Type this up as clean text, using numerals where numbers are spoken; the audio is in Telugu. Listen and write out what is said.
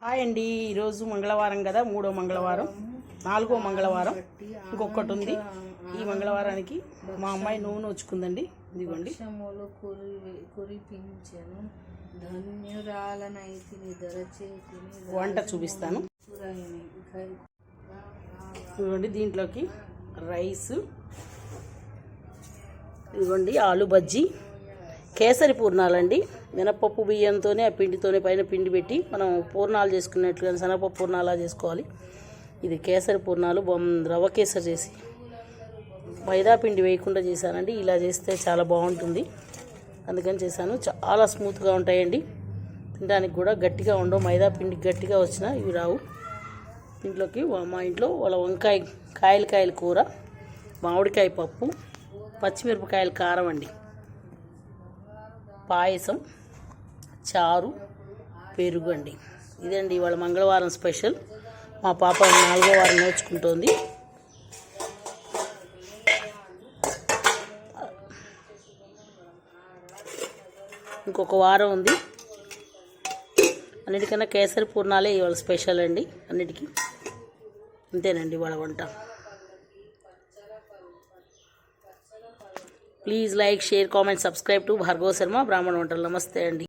హాయ్ అండి. ఈరోజు మంగళవారం కదా, మూడో మంగళవారం, నాలుగో మంగళవారం ఇంకొకటి ఉంది. ఈ మంగళవారానికి మా అమ్మాయి నూనె వచ్చుకుందండి. ఇదిగోండి వంట చూపిస్తాను. ఇదిగోండి దీంట్లోకి రైస్, ఇదిగోండి ఆలు బజ్జీ, కేసరి పూర్ణాలండి. మినపప్పు బియ్యంతోనే ఆ పిండితోనే పైన పిండి పెట్టి మనం పూర్ణాలు చేసుకున్నట్లుగా శనగపప్పు పూర్ణాలా చేసుకోవాలి. ఇది కేసరి పూర్ణాలు రవ్వ కేసరి చేసి మైదా పిండి వేయకుండా చేశానండి. ఇలా చేస్తే చాలా బాగుంటుంది, అందుకని చేశాను. చాలా స్మూత్గా ఉంటాయండి, తినడానికి కూడా గట్టిగా ఉండవు. మైదా పిండి గట్టిగా వచ్చినా ఇవి రావు. దీంట్లోకి మా ఇంట్లో వాళ్ళ వంకాయ కాయల కూర, మామిడికాయ పప్పు, పచ్చిమిరపకాయల కారం అండి, పాయసం, చారు, పెరుగు అండి. ఇదండి ఇవాళ మంగళవారం స్పెషల్. మా పాప 4వ వారం నేర్చుకుంటోంది. ఇంకొక వారం ఉంది. అన్నిటికన్నా కేసరి పూర్ణాలే ఇవాళ స్పెషల్ అండి అన్నిటికీ. అంతేనండి ఇవాళ వంట. Please like, share, comment, subscribe to Bhargava Sharma బ్రాహ్మణ వంటలు. నమస్తే అండి.